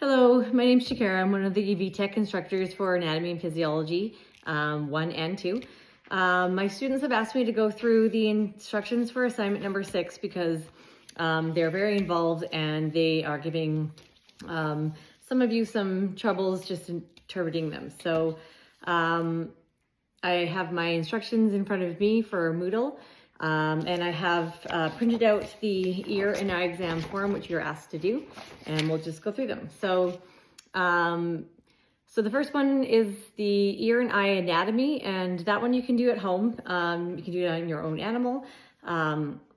Hello, my name's Shakira. I'm one of the VTEC instructors for Anatomy and Physiology 1 and 2. My students have asked me to go through the instructions for assignment number 6 because they're very involved and they are giving some of you some troubles just interpreting them. So I have my instructions in front of me for Moodle. And I have printed out the ear and eye exam form, which you're asked to do, and we'll just go through them. So the first one is the ear and eye anatomy, and that one you can do at home. You can do it on your own animal.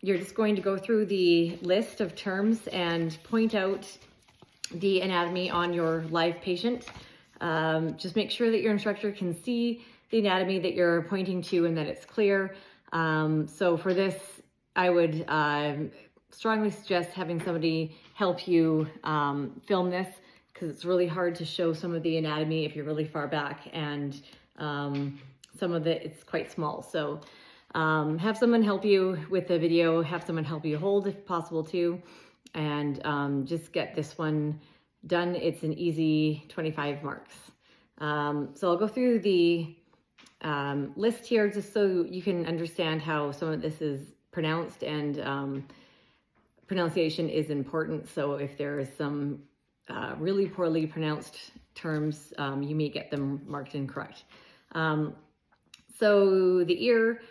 You're just going to go through the list of terms and point out the anatomy on your live patient. Just make sure that your instructor can see the anatomy that you're pointing to and that it's clear. So for this, I would strongly suggest having somebody help you film this, because it's really hard to show some of the anatomy if you're really far back, and some of it's quite small. So have someone help you with the video, have someone help you hold if possible too, and just get this one done. It's an easy 25 marks. So I'll go through the list here just so you can understand how some of this is pronounced, and pronunciation is important. So if there is some really poorly pronounced terms, you may get them marked incorrect. So the ear,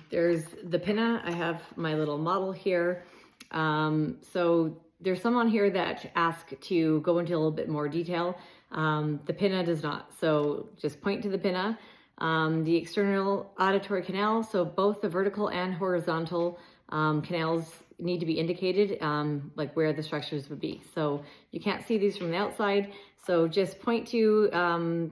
there's the pinna. I have my little model here. So there's some on here that ask to go into a little bit more detail. The pinna does not. So just point to the pinna. The external auditory canal, so both the vertical and horizontal canals need to be indicated, like where the structures would be. So you can't see these from the outside, so just point to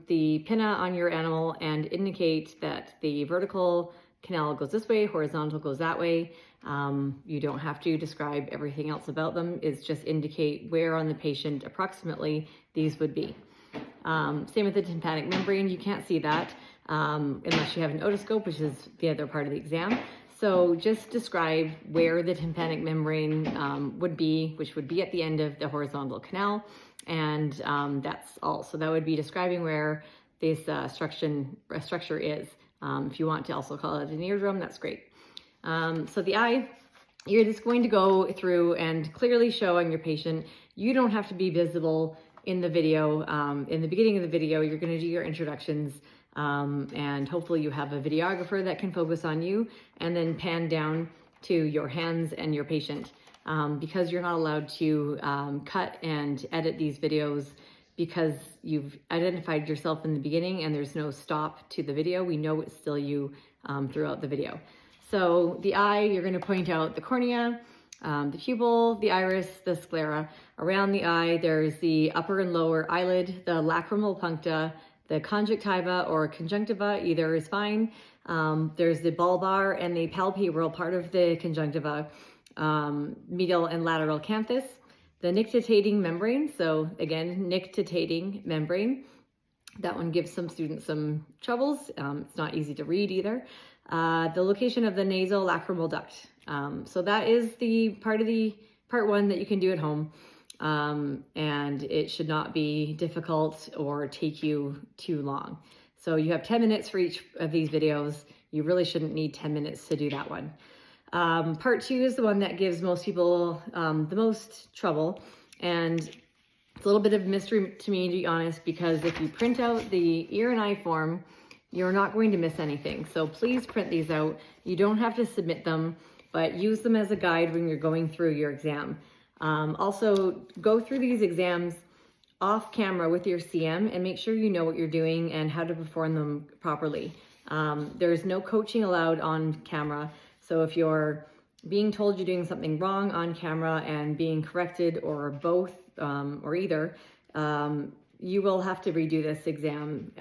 the pinna on your animal and indicate that the vertical canal goes this way, horizontal goes that way. You don't have to describe everything else about them. It's just indicate where on the patient approximately these would be. Same with the tympanic membrane. You can't see that unless you have an otoscope, which is the other part of the exam. So just describe where the tympanic membrane would be, which would be at the end of the horizontal canal, and that's all. So that would be describing where this structure is. If you want to also call it an eardrum, that's great. So the eye, you're just going to go through and clearly show on your patient. You don't have to be visible in the video. In the beginning of the video, you're going to do your introductions, and hopefully you have a videographer that can focus on you, and then pan down to your hands and your patient. Because you're not allowed to cut and edit these videos, because you've identified yourself in the beginning and there's no stop to the video. We know it's still you throughout the video. So the eye, you're going to point out the cornea, the pupil, the iris, the sclera. Around the eye, there's the upper and lower eyelid, the lacrimal puncta, the conjunctiva or conjunctiva, either is fine. There's the bulbar and the palpebral part of the conjunctiva, medial and lateral canthus, the nictitating membrane. So again, nictitating membrane. That one gives some students some troubles. It's not easy to read either. The location of the nasolacrimal duct. So that is the part one that you can do at home. And it should not be difficult or take you too long. So you have 10 minutes for each of these videos. You really shouldn't need 10 minutes to do that one. Part 2 is the one that gives most people the most trouble, and it's a little bit of a mystery to me, to be honest, because if you print out the ear and eye form, you're not going to miss anything. So please print these out. You don't have to submit them, but use them as a guide when you're going through your exam. Also, go through these exams off camera with your CM and make sure you know what you're doing and how to perform them properly. There's no coaching allowed on camera. So if you're being told you're doing something wrong on camera and being corrected, or both, or either, you will have to redo this exam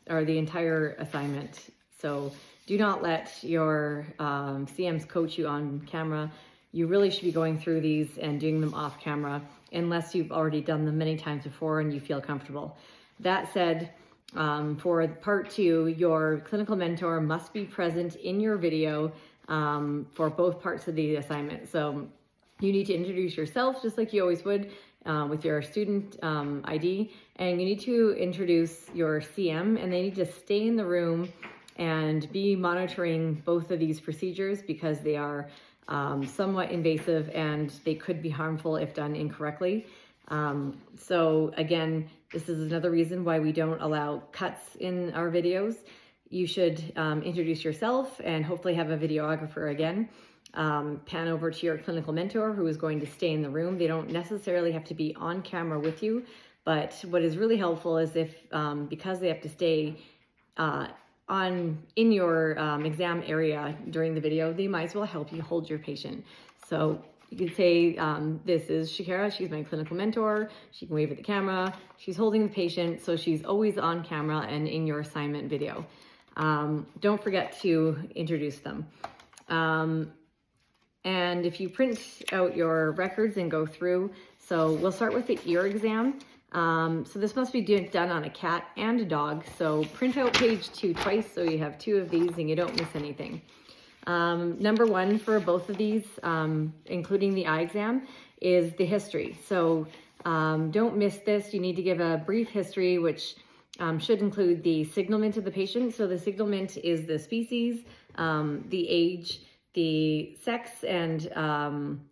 or the entire assignment. So do not let your CMs coach you on camera. You really should be going through these and doing them off camera, unless you've already done them many times before and you feel comfortable. That said, for part 2, your clinical mentor must be present in your video for both parts of the assignment. So you need to introduce yourself just like you always would, with your student ID, and you need to introduce your CM, and they need to stay in the room and be monitoring both of these procedures because they are somewhat invasive and they could be harmful if done incorrectly. So again, this is another reason why we don't allow cuts in our videos. You should introduce yourself and hopefully have a videographer again. Pan over to your clinical mentor who is going to stay in the room. They don't necessarily have to be on camera with you, but what is really helpful is if, because they have to stay in your exam area during the video, they might as well help you hold your patient. So you can say, this is Shakira, she's my clinical mentor. She can wave at the camera. She's holding the patient, so she's always on camera and in your assignment video. Don't forget to introduce them. And if you print out your records and go through, so we'll start with the ear exam. So this must be done on a cat and a dog. So print out page 2 twice so you have 2 of these and you don't miss anything. Number 1 for both of these, including the eye exam, is the history. So don't miss this. You need to give a brief history, which should include the signalment of the patient. So the signalment is the species, the age, the sex, and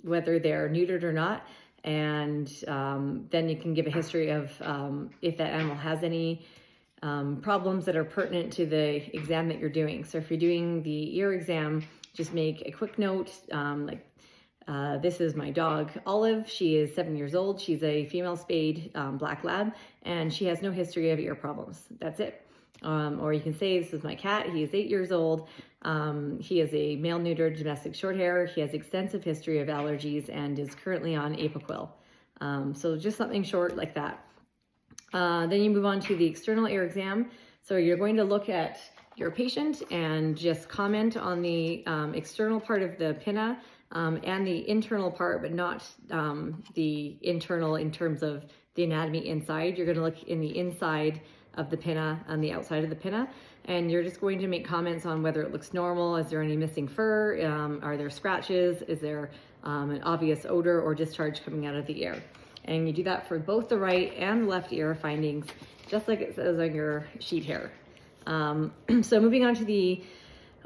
whether they're neutered or not. And then you can give a history of if that animal has any problems that are pertinent to the exam that you're doing. So if you're doing the ear exam, just make a quick note, this is my dog, Olive. She is 7 years old. She's a female spayed black lab, and she has no history of ear problems. That's it. Or you can say, this is my cat. He is 8 years old. He is a male neutered domestic short hair. He has extensive history of allergies and is currently on Apoquil. So just something short like that. Then you move on to the external ear exam. So you're going to look at your patient and just comment on the external part of the pinna and the internal part, but not the internal in terms of the anatomy inside. You're going to look in the inside of the pinna on the outside of the pinna, and you're just going to make comments on whether it looks normal. Is there any missing fur? Are there scratches? Is there an obvious odor or discharge coming out of the ear? And you do that for both the right and left ear findings, just like it says on your sheet here. So moving on to the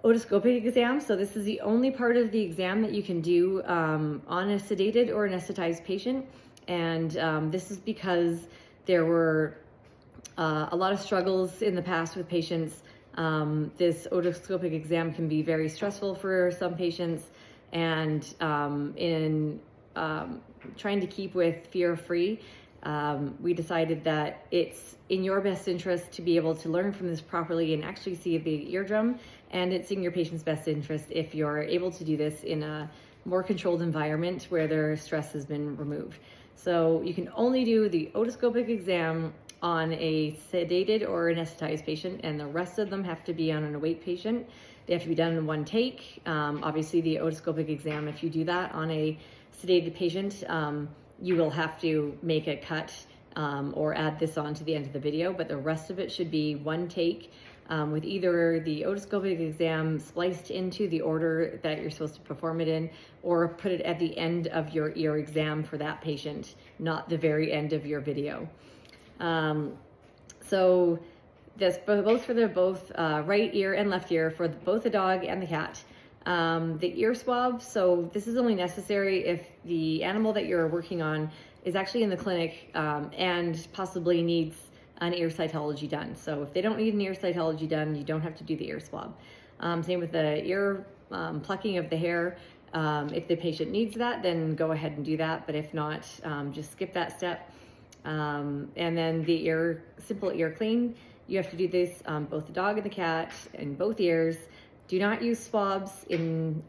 otoscopic exam. So this is the only part of the exam that you can do on a sedated or anesthetized patient. And this is because there were a lot of struggles in the past with patients. This otoscopic exam can be very stressful for some patients, and in trying to keep with fear-free, we decided that it's in your best interest to be able to learn from this properly and actually see the eardrum, and it's in your patient's best interest if you're able to do this in a more controlled environment where their stress has been removed. So you can only do the otoscopic exam on a sedated or anesthetized patient, and the rest of them have to be on an awake patient. They have to be done in one take. Obviously the otoscopic exam, if you do that on a sedated patient, you will have to make a cut or add this on to the end of the video, but the rest of it should be one take with either the otoscopic exam spliced into the order that you're supposed to perform it in, or put it at the end of your ear exam for that patient, not the very end of your video. So this both for the right ear and left ear for both the dog and the cat. The ear swab, so this is only necessary if the animal that you're working on is actually in the clinic and possibly needs an ear cytology done. So if they don't need an ear cytology done, you don't have to do the ear swab. Same with the ear plucking of the hair. If the patient needs that, then go ahead and do that. But if not, just skip that step. And then the simple ear clean, you have to do this on both the dog and the cat in both ears. Do not use swabs in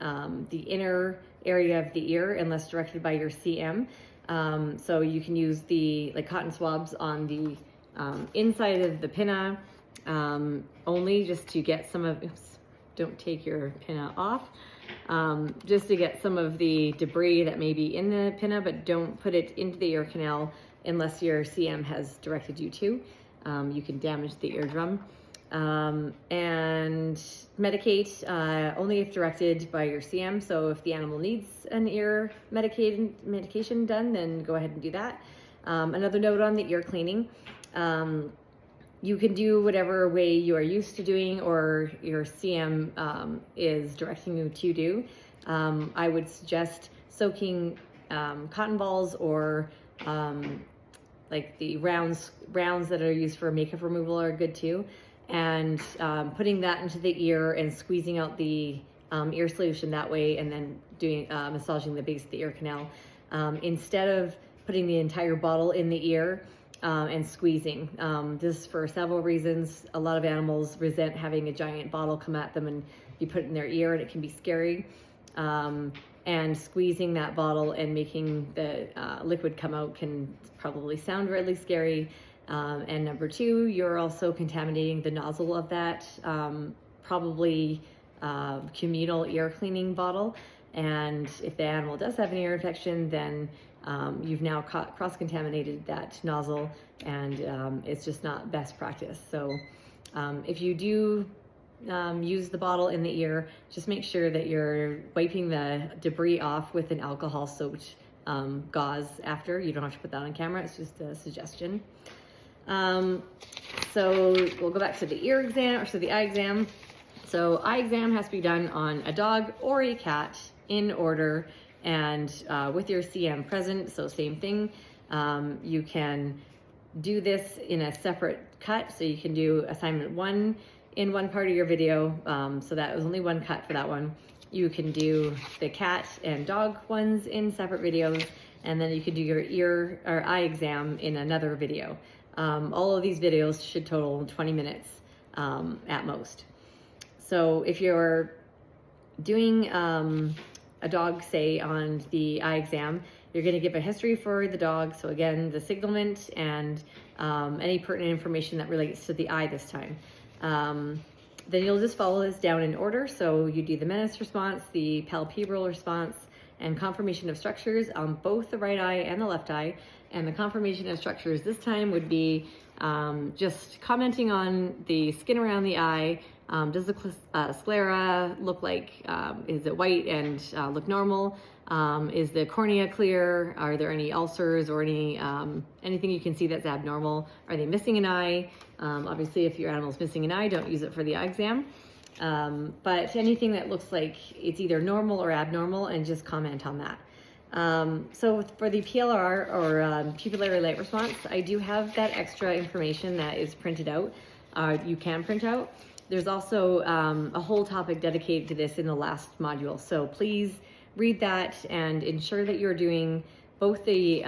the inner area of the ear unless directed by your CM. So you can use the cotton swabs on the inside of the pinna only, just to get some of, oops, don't take your pinna off, just to get some of the debris that may be in the pinna, but don't put it into the ear canal unless your CM has directed you to. You can damage the eardrum. And medicate only if directed by your CM. So if the animal needs an ear medication done, then go ahead and do that. Another note on the ear cleaning. You can do whatever way you are used to doing or your CM is directing you to do. I would suggest soaking cotton balls or like the rounds that are used for makeup removal are good too. And putting that into the ear and squeezing out the ear solution that way, and then doing massaging the base of the ear canal instead of putting the entire bottle in the ear and squeezing. This for several reasons. A lot of animals resent having a giant bottle come at them and be put in their ear, and it can be scary. And squeezing that bottle and making the liquid come out can probably sound really scary. And number two, you're also contaminating the nozzle of that probably communal ear cleaning bottle. And if the animal does have an ear infection, then you've now cross-contaminated that nozzle, and it's just not best practice. So if you do use the bottle in the ear, just make sure that you're wiping the debris off with an alcohol-soaked gauze after. You don't have to put that on camera, it's just a suggestion. So we'll go back to the ear exam, or to the eye exam. So eye exam has to be done on a dog or a cat in order, and with your CM present. So same thing. You can do this in a separate cut. So you can do assignment 1 in one part of your video. So that was only one cut for that one. You can do the cat and dog ones in separate videos, and then you can do your ear or eye exam in another video. All of these videos should total 20 minutes at most. So if you're doing a dog, say, on the eye exam, you're going to give a history for the dog. So again, the signalment and any pertinent information that relates to the eye this time. Then you'll just follow this down in order. So you do the menace response, the palpebral response, and confirmation of structures on both the right eye and the left eye. And the confirmation of structures this time would be just commenting on the skin around the eye. Does the sclera look like, is it white and look normal? Is the cornea clear? Are there any ulcers or any anything you can see that's abnormal? Are they missing an eye? Obviously, if your animal's missing an eye, don't use it for the eye exam. But anything that looks like it's either normal or abnormal, and just comment on that. So for the PLR, or pupillary light response, I do have that extra information that is printed out. You can print out. There's also a whole topic dedicated to this in the last module. So please read that and ensure that you're doing both the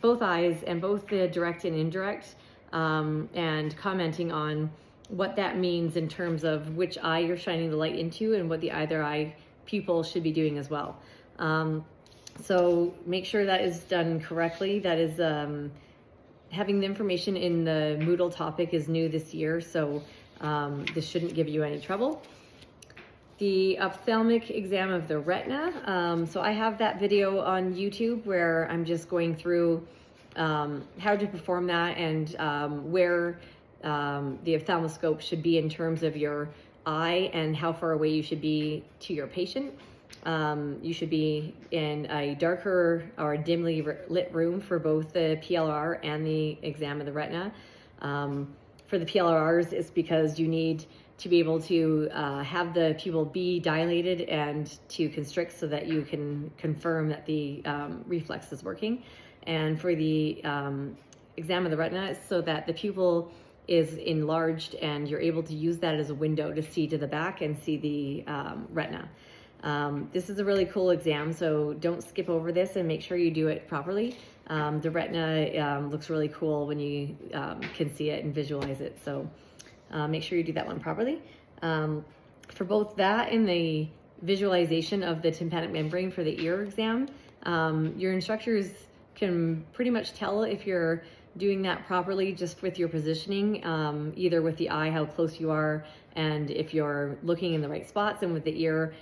both eyes and both the direct and indirect, and commenting on what that means in terms of which eye you're shining the light into and what the either eye pupil should be doing as well. So make sure that is done correctly. That is having the information in the Moodle topic is new this year, so this shouldn't give you any trouble. The ophthalmic exam of the retina. So I have that video on YouTube where I'm just going through how to perform that, and where the ophthalmoscope should be in terms of your eye and how far away you should be to your patient. You should be in a darker or dimly lit room for both the PLR and the exam of the retina. For the PLRs, it's because you need to be able to have the pupil be dilated and to constrict so that you can confirm that the reflex is working. And for the exam of the retina, it's so that the pupil is enlarged and you're able to use that as a window to see to the back and see the retina. This is a really cool exam, so don't skip over this and make sure you do it properly. The retina looks really cool when you can see it and visualize it, so make sure you do that one properly. For both that and the visualization of the tympanic membrane for the ear exam, your instructors can pretty much tell if you're doing that properly just with your positioning, either with the eye, how close you are, and if you're looking in the right spots, and with the ear,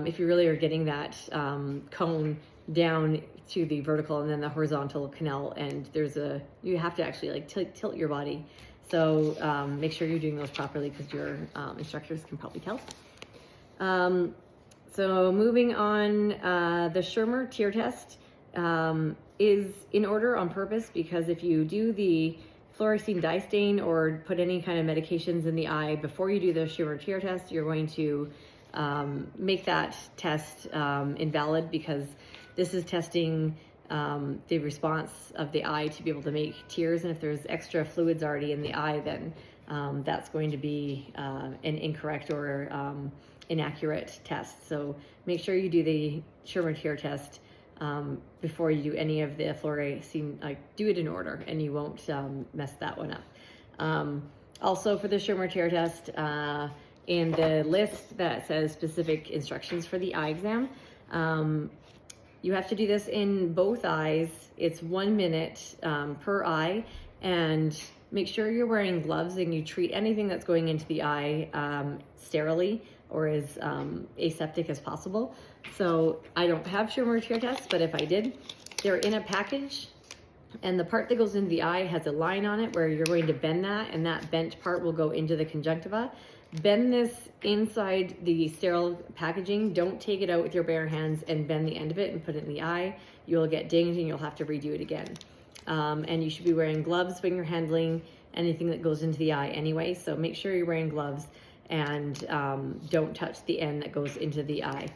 if you really are getting that cone down to the vertical and then the horizontal canal, and you have to actually like tilt your body. So make sure you're doing those properly, because your instructors can probably tell. So moving on, the Schirmer tear test. is in order on purpose, because if you do the fluorescein dye stain or put any kind of medications in the eye before you do the Schirmer tear test, you're going to make that test invalid, because this is testing the response of the eye to be able to make tears, and if there's extra fluids already in the eye, then that's going to be an incorrect or inaccurate test. So make sure you do the Schirmer tear test before you do any of the fluorescein. Do it in order, and you won't mess that one up. Also, for the Schirmer tear test, in the list that says specific instructions for the eye exam, you have to do this in both eyes. It's 1 minute per eye, and make sure you're wearing gloves and you treat anything that's going into the eye sterilely or as aseptic as possible. So I don't have Schirmer tear tests, but if I did, they're in a package, and the part that goes into the eye has a line on it where you're going to bend that, and that bent part will go into the conjunctiva. Bend this inside the sterile packaging. Don't take it out with your bare hands and bend the end of it and put it in the eye. You'll get dinged and you'll have to redo it again. And you should be wearing gloves when you're handling anything that goes into the eye anyway, so make sure you're wearing gloves and don't touch the end that goes into the eye.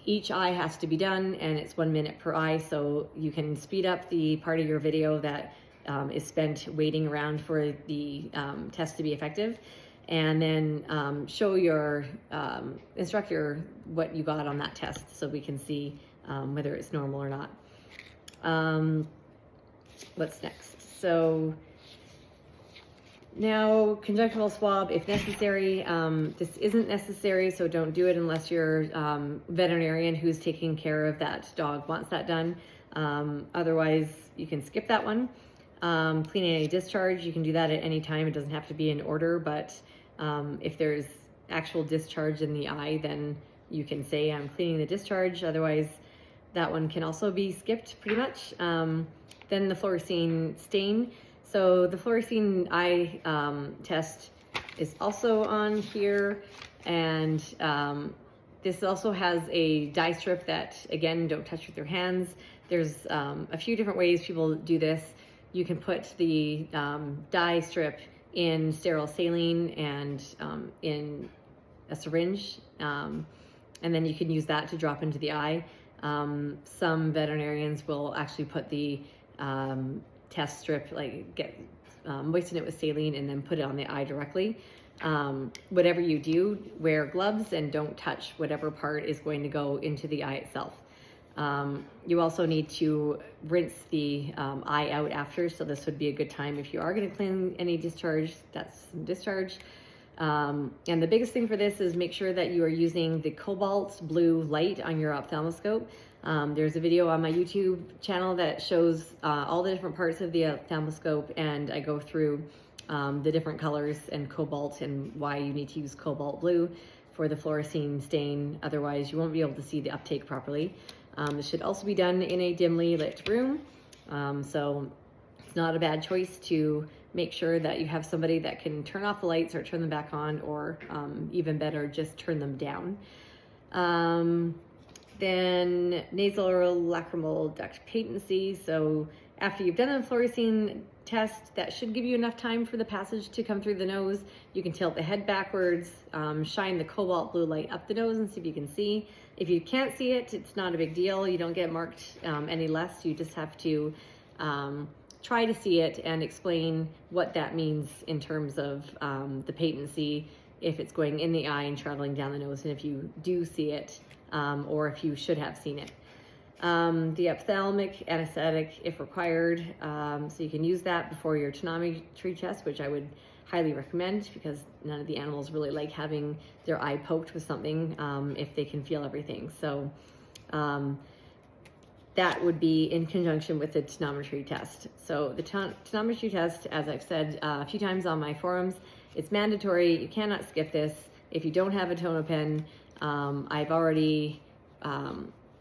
Each eye has to be done, and it's 1 minute per eye, so you can speed up the part of your video that is spent waiting around for the test to be effective, and then show your instructor what you got on that test so we can see whether it's normal or not. What's next? So now, conjunctival swab if necessary. This isn't necessary, so don't do it unless your veterinarian who's taking care of that dog wants that done. Otherwise, you can skip that one. Cleaning any discharge, you can do that at any time. It doesn't have to be in order, but if there's actual discharge in the eye, then you can say I'm cleaning the discharge. Otherwise, that one can also be skipped pretty much. Then the fluorescein stain. So the fluorescein eye test is also on here, and this also has a dye strip that, again, don't touch with your hands. There's a few different ways people do this. You can put the dye strip in sterile saline and in a syringe, and then you can use that to drop into the eye. Some veterinarians will actually put the test strip, moisten it with saline and then put it on the eye directly. Whatever you do, wear gloves and don't touch whatever part is going to go into the eye itself. You also need to rinse the eye out after, so this would be a good time if you are going to clean any discharge. That's some discharge. And the biggest thing for this is make sure that you are using the cobalt blue light on your ophthalmoscope. There's a video on my YouTube channel that shows all the different parts of the ophthalmoscope, and I go through the different colors and cobalt and why you need to use cobalt blue for the fluorescein stain. Otherwise, you won't be able to see the uptake properly. This should also be done in a dimly lit room. So it's not a bad choice to make sure that you have somebody that can turn off the lights or turn them back on, or even better, just turn them down. Then nasal or lacrimal duct patency. So after you've done a fluorescein test, that should give you enough time for the passage to come through the nose. You can tilt the head backwards, shine the cobalt blue light up the nose and see if you can see. If you can't see it, it's not a big deal. You don't get marked any less. You just have to try to see it and explain what that means in terms of the patency, if it's going in the eye and traveling down the nose, and if you do see it, or if you should have seen it. The ophthalmic anesthetic, if required, so you can use that before your tonometry test, which I would highly recommend, because none of the animals really like having their eye poked with something if they can feel everything. So that would be in conjunction with the tonometry test. So the tonometry test, as I've said a few times on my forums, it's mandatory. You cannot skip this. If you don't have a tonopen, I've already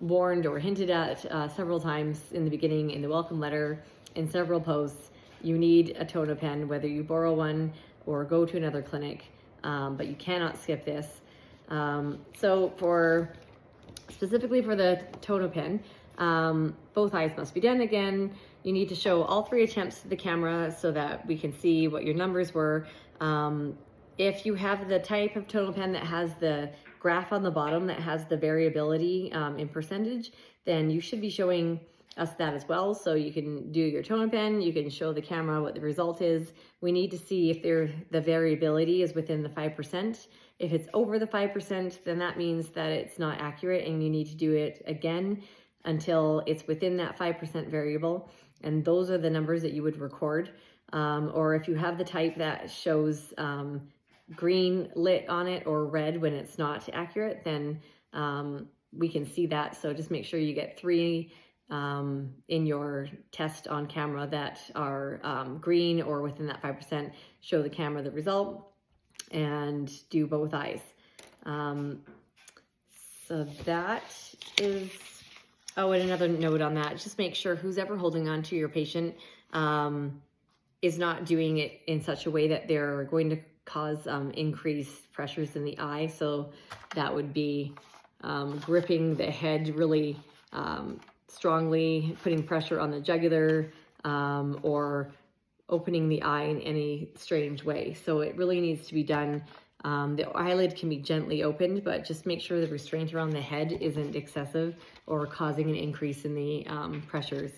warned or hinted at several times in the beginning in the welcome letter, in several posts, you need a tonopen, whether you borrow one or go to another clinic, but you cannot skip this. So specifically for the tonopen, Both eyes must be done again. You need to show all 3 attempts to the camera so that we can see what your numbers were. If you have the type of tonal pen that has the graph on the bottom that has the variability in percentage, then you should be showing us that as well. So you can do your tonal pen, you can show the camera what the result is. We need to see if the variability is within the 5%. If it's over the 5%, then that means that it's not accurate and you need to do it again until it's within that 5% variable. And those are the numbers that you would record. Or if you have the type that shows green lit on it or red when it's not accurate, then we can see that. So just make sure you get 3 in your test on camera that are green or within that 5%, show the camera the result, and do both eyes. So that is, oh, and another note on that, just make sure who's ever holding on to your patient is not doing it in such a way that they're going to cause increased pressures in the eye. So that would be gripping the head really strongly, putting pressure on the jugular, or opening the eye in any strange way. So it really needs to be done. The eyelid can be gently opened, but just make sure the restraint around the head isn't excessive or causing an increase in the pressures.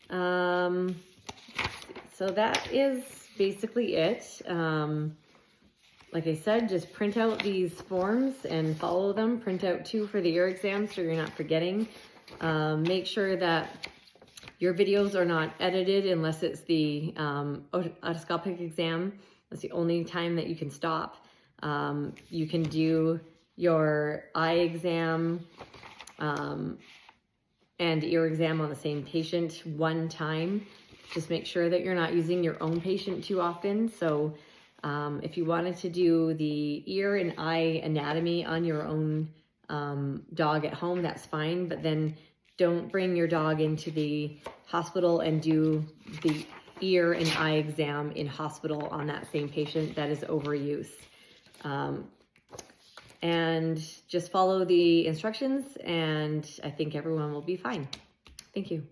So that is basically it. Like I said, just print out these forms and follow them. Print out 2 for the ear exam so you're not forgetting. Make sure that your videos are not edited unless it's the otoscopic exam. That's the only time that you can stop. You can do your eye exam and ear exam on the same patient one time. Just make sure that you're not using your own patient too often. So if you wanted to do the ear and eye anatomy on your own dog at home, that's fine, but then don't bring your dog into the hospital and do the ear and eye exam in hospital on that same patient. That is overuse. And just follow the instructions and I think everyone will be fine. Thank you.